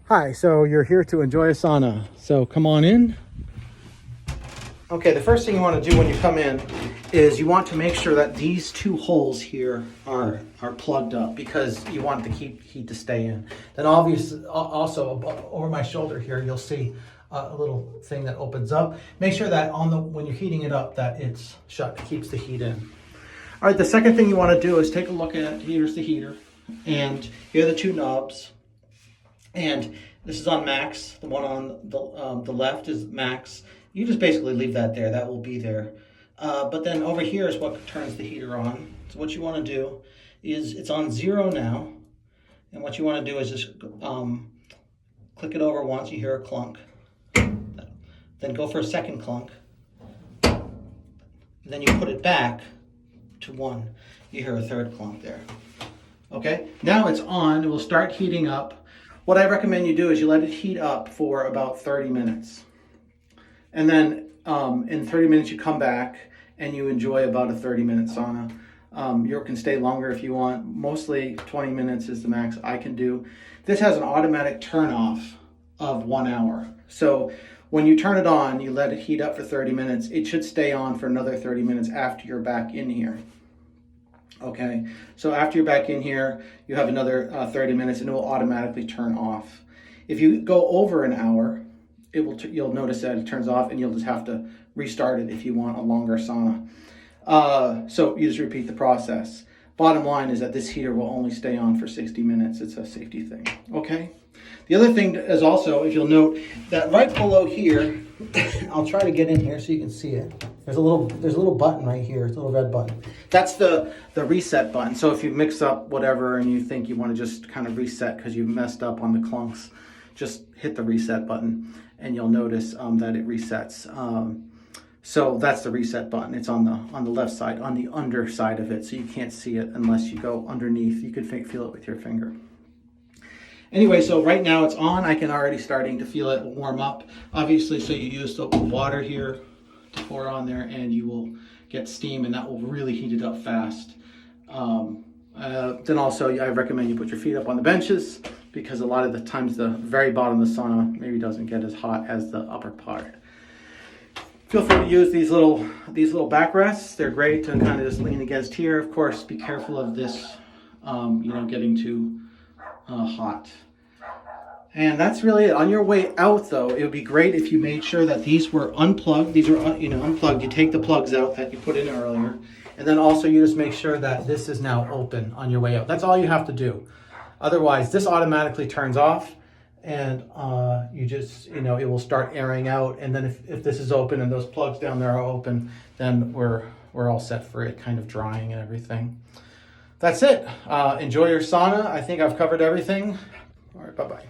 Hi, so you're here to enjoy a sauna. So come on in. Okay, the first thing you want to do when you come in is you want to make sure that these two holes here are plugged up because you want the heat to stay in. Then obviously also over my shoulder here, you'll see a little thing that opens up. Make sure that when you're heating it up that it's shut, it keeps the heat in. All right, the second thing you want to do is take a look at, here's the heater, and here are the two knobs. And this is on max. The one on the left is max. You just basically leave that there. That will be there. But then over here is what turns the heater on. So what you want to do is it's on 0 now. And what you want to do is just click it over once. You hear a clunk. Then go for a second clunk. Then you put it back to 1. You hear a third clunk there. Okay, now it's on. It will start heating up. What I recommend you do is you let it heat up for about 30 minutes. And then in 30 minutes you come back and you enjoy about a 30-minute sauna. You can stay longer if you want. Mostly 20 minutes is the max I can do. This has an automatic turn off of 1 hour. So when you turn it on, you let it heat up for 30 minutes. It should stay on for another 30 minutes after you're back in here. Okay, so after you're back in here, you have another 30 minutes and it will automatically turn off. If you go over an hour, you'll notice that it turns off and you'll just have to restart it if you want a longer sauna. So you just repeat the process. Bottom line is that this heater will only stay on for 60 minutes. It's a safety thing, okay? The other thing is also, if you'll note, that right below here, I'll try to get in here so you can see it. There's a little button right here. It's a little red button. That's the reset button. So if you mix up whatever and you think you want to just kind of reset because you messed up on the clunks, just hit the reset button and you'll notice that it resets. So that's the reset button. It's on the left side, on the underside of it, so you can't see it unless you go underneath. You could feel it with your finger. Anyway, so right now it's on. I can already starting to feel it warm up. Obviously, so you use the water here to pour on there and you will get steam and that will really heat it up fast. Then also I recommend you put your feet up on the benches because a lot of the times the very bottom of the sauna maybe doesn't get as hot as the upper part. Feel free to use these little backrests. They're great to kind of just lean against here. Of course, be careful of this, getting too hot. And that's really it. On your way out, though, it would be great if you made sure that these were unplugged. These are, unplugged. You take the plugs out that you put in earlier. And then also you just make sure that this is now open on your way out. That's all you have to do. Otherwise, this automatically turns off and you just, it will start airing out. And then if this is open and those plugs down there are open, then we're all set for it kind of drying and everything. That's it. Enjoy your sauna. I think I've covered everything. All right, bye-bye.